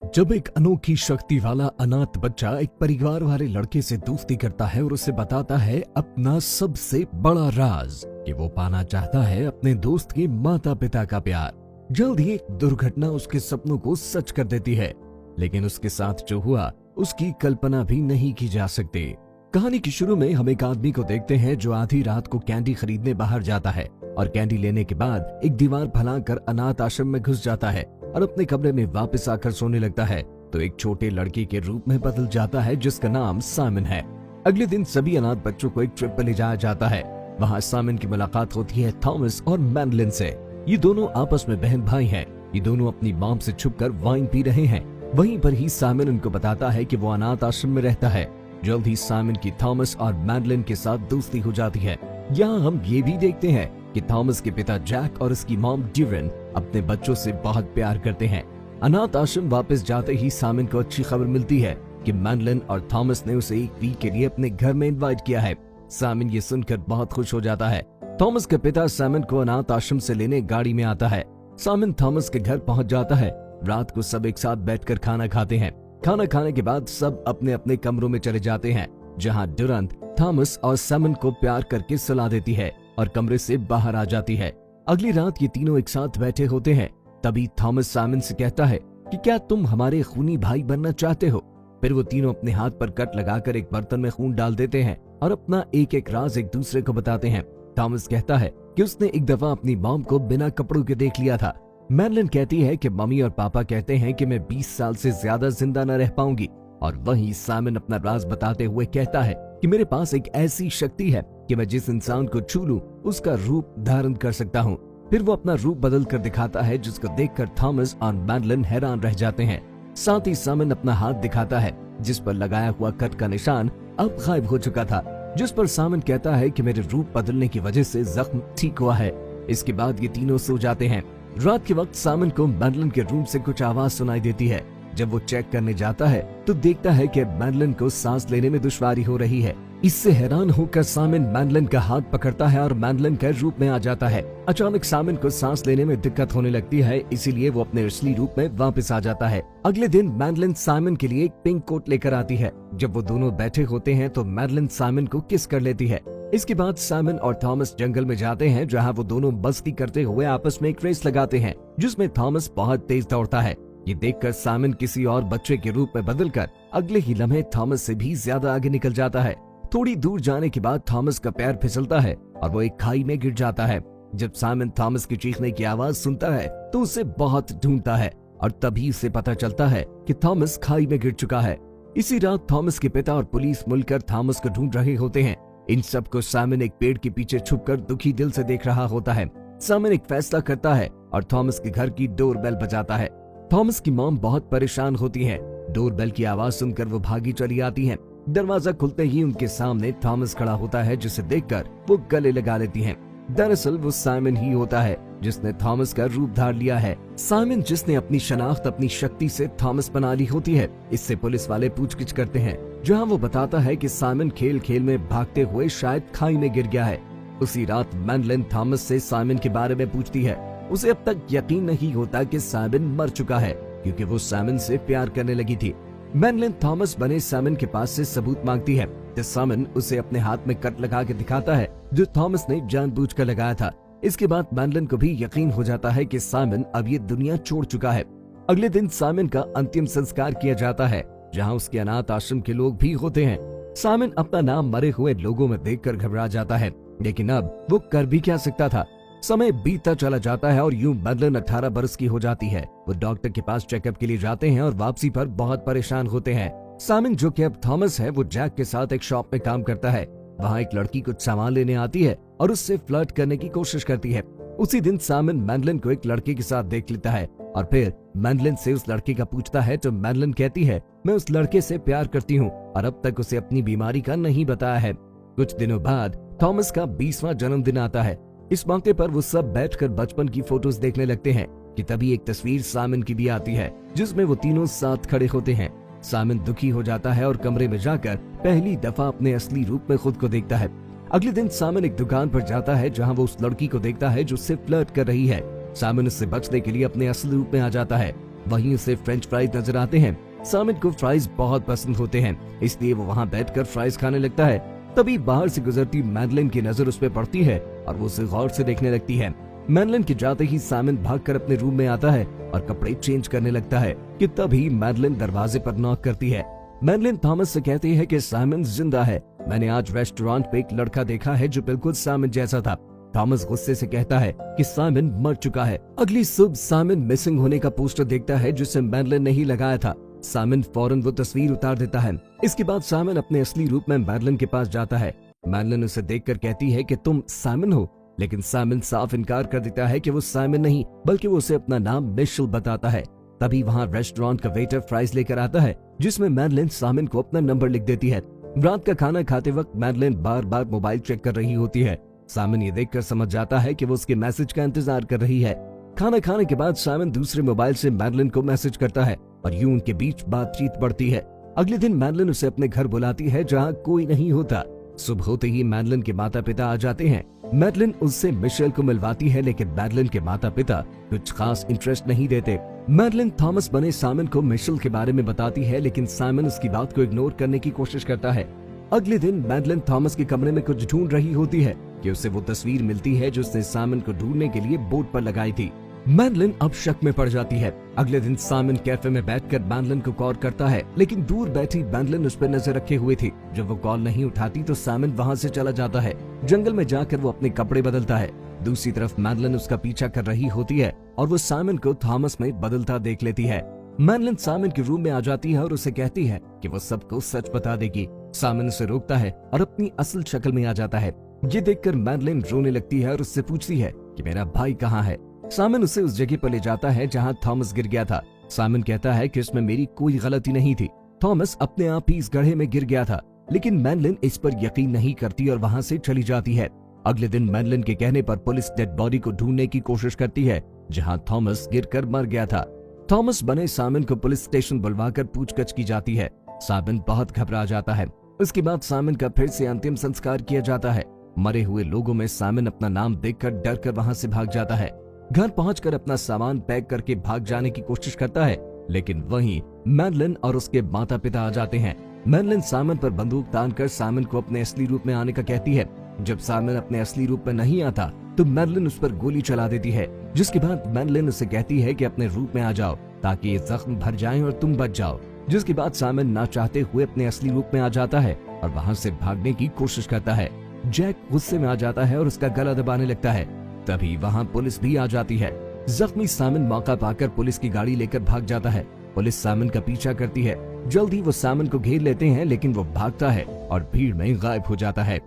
जब एक अनोखी शक्ति वाला अनाथ बच्चा एक परिवार वाले लड़के से दोस्ती करता है और उसे बताता है अपना सबसे बड़ा राज कि वो पाना चाहता है अपने दोस्त के माता पिता का प्यार, जल्द ही एक दुर्घटना उसके सपनों को सच कर देती है। लेकिन उसके साथ जो हुआ उसकी कल्पना भी नहीं की जा सकती। कहानी के शुरू में हम एक आदमी को देखते हैं जो आधी रात को कैंडी खरीदने बाहर जाता है और कैंडी लेने के बाद एक दीवार फैलाकर अनाथ आश्रम में घुस जाता है और अपने कमरे में वापस आकर सोने लगता है तो एक छोटे लड़के के रूप में बदल जाता है जिसका नाम साइमन है। अगले दिन सभी अनाथ बच्चों को एक ट्रिप पर ले जाया जाता है। वहाँ साइमन की मुलाकात होती है थॉमस और मैडलिन से। ये दोनों आपस में बहन भाई हैं। ये दोनों अपनी मॉम से छुपकर वाइन पी रहे हैं। वहीं पर ही साइमन उनको बताता है कि वो अनाथ आश्रम में रहता है। जल्द ही साइमन की थॉमस और मैडलिन के साथ दोस्ती हो जाती है। यहाँ हम ये भी देखते हैं कि थॉमस के पिता जैक और उसकी मॉम ड्यूरन अपने बच्चों से बहुत प्यार करते हैं। अनाथ आश्रम वापस जाते ही साइमन को अच्छी खबर मिलती है कि मैडलिन और थॉमस ने उसे एक वीक के लिए अपने घर में इनवाइट किया है। साइमन ये सुनकर बहुत खुश हो जाता है। थॉमस के पिता साइमन को अनाथ आश्रम से लेने गाड़ी में आता है। साइमन थॉमस के घर पहुंच जाता है। रात को सब एक साथ बैठकर खाना खाते हैं। खाना खाने के बाद सब अपने अपने कमरों में चले जाते हैं, जहां ड्यूरन थॉमस और साइमन को प्यार करके सुला देती है और कमरे से बाहर आ जाती है। अगली रात ये तीनों एक साथ बैठे होते हैं। तभी थॉमस साइमन से कहता है कि क्या तुम हमारे खूनी भाई बनना चाहते हो। फिर वो तीनों अपने हाथ पर कट लगाकर एक बर्तन में खून डाल देते हैं और अपना एक एक राज एक दूसरे को बताते हैं। थॉमस कहता है कि उसने एक दफा अपनी मॉम को बिना कपड़ों के देख लिया था। मैडलिन कहती है कि मम्मी और पापा कहते हैं कि मैं 20 साल से ज्यादा जिंदा न रह पाऊंगी। और वहीं साइमन अपना राज बताते हुए कहता है कि मेरे पास एक ऐसी शक्ति है कि मैं जिस इंसान को छू लूं उसका रूप धारण कर सकता हूं। फिर वो अपना रूप बदल कर दिखाता है, जिसको देखकर थॉमस और मैडलिन हैरान रह जाते हैं। साथ ही साइमन अपना हाथ दिखाता है जिस पर लगाया हुआ कट का निशान अब गायब हो चुका था, जिस पर साइमन कहता है कि मेरे रूप बदलने की वजह से जख्म ठीक हुआ है। इसके बाद ये तीनों सो जाते हैं। रात के वक्त साइमन को मैडलिन के रूम से कुछ आवाज सुनाई देती है। जब वो चेक करने जाता है तो देखता है कि मैडलिन को सांस लेने में दुश्वारी हो रही है। इससे हैरान होकर साइमन मैडलिन का हाथ पकड़ता है और मैडलिन के रूप में आ जाता है। अचानक साइमन को सांस लेने में दिक्कत होने लगती है, इसीलिए वो अपने असली रूप में वापस आ जाता है। अगले दिन मैडलिन साइमन के लिए एक पिंक कोट लेकर आती है। जब वो दोनों बैठे होते हैं तो मैडलिन साइमन को किस कर लेती है। इसके बाद साइमन और थॉमस जंगल में जाते हैं, जहाँ वो दोनों मस्ती करते हुए आपस में एक रेस लगाते हैं, जिसमें थॉमस बहुत तेज दौड़ता है। ये देखकर साइमन किसी और बच्चे के रूप में बदलकर अगले ही लम्हे थॉमस से भी ज्यादा आगे निकल जाता है। थोड़ी दूर जाने के बाद थॉमस का पैर फिसलता है और वो एक खाई में गिर जाता है। जब साइमन थॉमस की चीखने की आवाज सुनता है तो उसे बहुत ढूंढता है और तभी उसे पता चलता है कि थॉमस खाई में गिर चुका है। इसी रात थॉमस के पिता और पुलिस मिलकर थॉमस को ढूंढ रहे होते हैं। इन सब को साइमन एक पेड़ के पीछे छुपकर दुखी दिल से देख रहा होता है। साइमन एक फैसला करता है और थॉमस के घर की डोरबेल बजाता है। थॉमस की मॉम बहुत परेशान होती है। डोरबेल की आवाज सुनकर वो भागी चली आती हैं। दरवाजा खुलते ही उनके सामने थॉमस खड़ा होता है, जिसे देखकर वो गले लगा लेती हैं। दरअसल वो साइमन ही होता है जिसने थॉमस का रूप धार लिया है। साइमन जिसने अपनी शनाख्त अपनी शक्ति से थॉमस बना ली होती है। इससे पुलिस वाले पूछगिछ करते हैं, जहां वो बताता है कि साइमन खेल खेल में भागते हुए शायद खाई में गिर गया है। उसी रात मैडलिन थॉमस से साइमन के बारे में पूछती है। उसे अब तक यकीन नहीं होता कि साइमन मर चुका है, क्योंकि वो साइमन से प्यार करने लगी थी। मैडलिन थॉमस बने साइमन के पास से सबूत मांगती है। तो साइमन उसे अपने हाथ में कट लगा के दिखाता है, जो थॉमस ने जानबूझकर लगाया था। इसके बाद मैडलिन को भी यकीन हो जाता है कि साइमन अब ये दुनिया छोड़ चुका है। अगले दिन साइमन का अंतिम संस्कार किया जाता है, जहाँ उसके अनाथ आश्रम के लोग भी होते हैं। साइमन अपना नाम मरे हुए लोगों में देखकर घबरा जाता है, लेकिन अब वो कर भी क्या सकता था। समय बीतता चला जाता है और यूं मैडलिन 18 बरस की हो जाती है। वो डॉक्टर के पास चेकअप के लिए जाते हैं और वापसी पर बहुत परेशान होते हैं। साइमन, जो कि अब थॉमस है, वो जैक के साथ एक शॉप में काम करता है। वहाँ एक लड़की कुछ सामान लेने आती है और उससे फ्लर्ट करने की कोशिश करती है। उसी दिन साइमन मैडलिन को एक लड़के के साथ देख लेता है और फिर मैडलिन से उस लड़के का पूछता है, तो मैडलिन कहती है, मैं उस लड़के से प्यार करती हूँ और अब तक उसे अपनी बीमारी का नहीं बताया है। कुछ दिनों बाद थॉमस का 20वां जन्मदिन आता है। इस मौके पर वो सब बैठकर बचपन की फोटोज देखने लगते हैं कि तभी एक तस्वीर साइमन की भी आती है, जिसमें वो तीनों साथ खड़े होते हैं। साइमन दुखी हो जाता है और कमरे में जाकर पहली दफा अपने असली रूप में खुद को देखता है। अगले दिन साइमन एक दुकान पर जाता है, जहां वो उस लड़की को देखता है जो उससे फ्लर्ट कर रही है। साइमन उससे बचने के लिए अपने असली रूप में आ जाता है। वहीं उसे फ्रेंच फ्राइज नजर आते हैं। सामिन को फ्राइज बहुत पसंद होते हैं, इसलिए वो वहाँ बैठकर फ्राइज खाने लगता है। तभी बाहर से गुजरती मैडलिन की नजर उस पर पड़ती है और वो उसे गौर से देखने लगती है। मैडलिन के जाते ही सामिन भागकर अपने रूम में आता है और कपड़े चेंज करने लगता है कि तभी मैडलिन दरवाजे पर नॉक करती है। मैडलिन थॉमस से कहती है कि सामिन जिंदा है। मैंने आज रेस्टोरेंट पे एक लड़का देखा है जो बिल्कुल सामिन जैसा था। थॉमस गुस्से से कहता है कि सामिन मर चुका है। अगली सुबह सामिन मिसिंग होने का पोस्टर देखता है जिसे मैडलिन ने ही लगाया था। सामिन फौरन वो तस्वीर उतार देता है। इसके बाद सामिन अपने असली रूप में मैडलिन के पास जाता है। मैडलिन उसे देखकर कहती है कि तुम सामिन हो, लेकिन सामिन साफ इनकार कर देता है कि वो सामिन नहीं बल्कि वो उसे अपना नाम मिशेल बताता है। तभी वहाँ रेस्टोरेंट का वेटर फ्राइज लेकर आता है जिसमें मैडलिन सामिन को अपना नंबर लिख देती है। रात का खाना खाते वक्त मैडलिन बार बार मोबाइल चेक कर रही होती है। सामिन ये देखकर समझ जाता है कि वो उसके मैसेज का इंतजार कर रही है। खाना खाने के बाद सामिन दूसरे मोबाइल से मैडलिन को मैसेज करता है और यूं उनके बीच बातचीत बढ़ती है। अगले दिन मैडलिन उसे अपने घर बुलाती है जहाँ कोई नहीं होता। सुबह होते ही मैडलिन के माता पिता आ जाते हैं। मैडलिन उससे मिशेल को मिलवाती है, लेकिन मैडलिन के माता पिता कुछ खास इंटरेस्ट नहीं देते। मैडलिन थॉमस बने सामिन को मिशेल के बारे में बताती है, लेकिन सामिन उसकी बात को इग्नोर करने की कोशिश करता है। अगले दिन मैडलिन थॉमस के कमरे में कुछ ढूंढ रही होती है कि उसे वो तस्वीर मिलती है जो उसने सामिन को ढूंढने के लिए बोर्ड पर लगाई थी। मैडलिन अब शक में पड़ जाती है। अगले दिन सामिन कैफे में बैठकर मैडलिन को कॉल करता है, लेकिन दूर बैठी मैडलिन उस पर नजर रखे हुए थी। जब वो कॉल नहीं उठाती तो सामिन वहाँ से चला जाता है। जंगल में जाकर वो अपने कपड़े बदलता है। दूसरी तरफ मैडलिन उसका पीछा कर रही होती है और वो सामिन को थॉमस में बदलता देख लेती है। मैडलिन सामिन के रूम में आ जाती है और उसे कहती है कि वो सबको सच बता देगी। सामिन उसे रोकता है और अपनी असल शक्ल में आ जाता है। ये देखकर मैडलिन रोने लगती है और उससे पूछती है कि मेरा भाई कहाँ है। सामिन उसे उस जगह पर ले जाता है जहाँ थॉमस गिर गया था। सामिन कहता है कि इसमें मेरी कोई गलती नहीं थी, थॉमस अपने आप ही इस गड्ढे में गिर गया था। लेकिन मैडलिन इस पर यकीन नहीं करती और वहाँ से चली जाती है। अगले दिन मैडलिन के कहने पर पुलिस डेड बॉडी को ढूंढने की कोशिश करती है जहाँ थॉमस गिरकर मर गया था। थॉमस बने सामिन को पुलिस स्टेशन बुलवाकर पूछताछ की जाती है। सामिन बहुत घबरा जाता है। उसके बाद सामिन का फिर से अंतिम संस्कार किया जाता है। मरे हुए लोगों में सामिन अपना नाम देखकर डरकर वहाँ से भाग जाता है। घर पहुंचकर अपना सामान पैक करके भाग जाने की कोशिश करता है, लेकिन वहीं मैडलिन और उसके माता पिता आ जाते हैं। मैडलिन सामिन पर बंदूक तानकर सामिन को अपने असली रूप में आने का कहती है। जब सामिन अपने असली रूप में नहीं आता तो मैडलिन उस पर गोली चला देती है, जिसके बाद मैडलिन उसे कहती है कि अपने रूप में आ जाओ ताकि ये जख्म भर जाएं और तुम बच जाओ। जिसके बाद सामिन ना चाहते हुए अपने असली रूप में आ जाता है और वहाँ से भागने की कोशिश करता है। जैक गुस्से में आ जाता है और उसका गला दबाने लगता है। तभी वहाँ पुलिस भी आ जाती है। जख्मी सामिन मौका पाकर पुलिस की गाड़ी लेकर भाग जाता है। पुलिस सामिन का पीछा करती है। जल्द ही वो सामिन को घेर लेते हैं, लेकिन वो भागता है और भीड़ में गायब हो जाता है।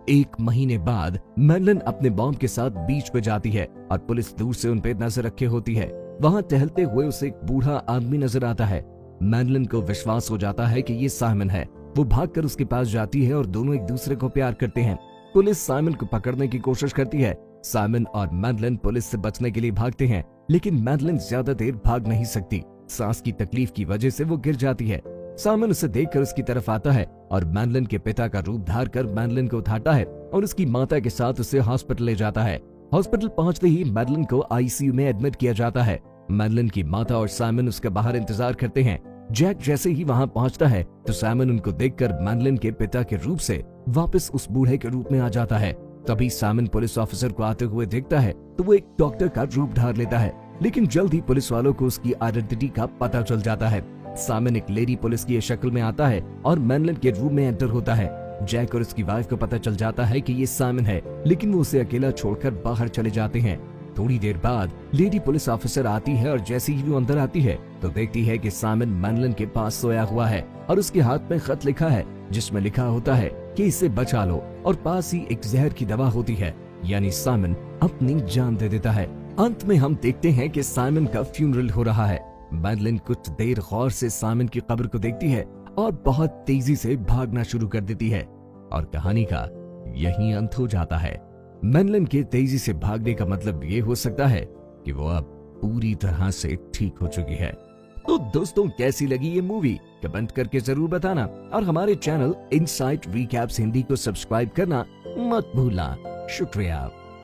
1 महीने बाद मैडलिन अपने बॉम्ब के साथ बीच पे जाती है और पुलिस दूर से उन पे नजर रखे होती है। वहाँ टहलते हुए उसे एक बूढ़ा आदमी नजर आता है। मैडलिन को विश्वास हो जाता है कि ये सामिन है। वो भागकर उसके पास जाती है और दोनों एक दूसरे को प्यार करते हैं। पुलिस सामिन को पकड़ने की कोशिश करती है। सामिन और मैडलिन पुलिस से बचने के लिए भागते हैं, लेकिन मैडलिन ज्यादा देर भाग नहीं सकती। सांस की तकलीफ की वजह से वो गिर जाती है। सामिन उसे देखकर उसकी तरफ आता है और मैडलिन के पिता का रूप धार कर मैडलिन को उठाता है और उसकी माता के साथ उसे हॉस्पिटल ले जाता है। हॉस्पिटल पहुंचते ही मैडलिन को आईसीयू में एडमिट किया जाता है। मैडलिन की माता और सामिन उसके बाहर इंतजार करते हैं। जैक जैसे ही वहां पहुंचता है तो सामिन उनको देखकर मैडलिन के पिता के रूप से वापस उस बूढ़े के रूप में आ जाता है। तभी सामिन पुलिस ऑफिसर को आते हुए देखता है तो वो एक डॉक्टर का रूप धार लेता है, लेकिन जल्द ही पुलिस वालों को उसकी आइडेंटिटी का पता चल जाता है। सामिन एक लेडी पुलिस की शक्ल में आता है और मैडलिन के रूम में एंटर होता है। जैक और उसकी वाइफ को पता चल जाता है कि ये सामिन है, लेकिन वो उसे अकेला छोड़कर बाहर चले जाते हैं। थोड़ी देर बाद लेडी पुलिस ऑफिसर आती है और जैसे ही वो अंदर आती है तो देखती है कि सामिन मैडलिन के पास सोया हुआ है और उसके हाथ में खत लिखा है जिसमें लिखा होता है कि इसे बचा लो, और पास ही एक जहर की दवा होती है, यानी सामिन अपनी जान दे देता है। अंत में हम देखते हैं कि सामिन का फ्यूनरल हो रहा है। मैडलिन कुछ देर गौर से सामिन की कब्र को देखती है और बहुत तेजी से भागना शुरू कर देती है और कहानी का यही अंत हो जाता है। मैडलिन के तेजी से भागने का मतलब ये हो सकता है कि वो अब पूरी तरह से ठीक हो चुकी है। तो दोस्तों, कैसी लगी ये मूवी कमेंट करके जरूर बताना और हमारे चैनल इनसाइट रिकैप्स हिंदी को सब्सक्राइब करना मत भूलना। शुक्रिया।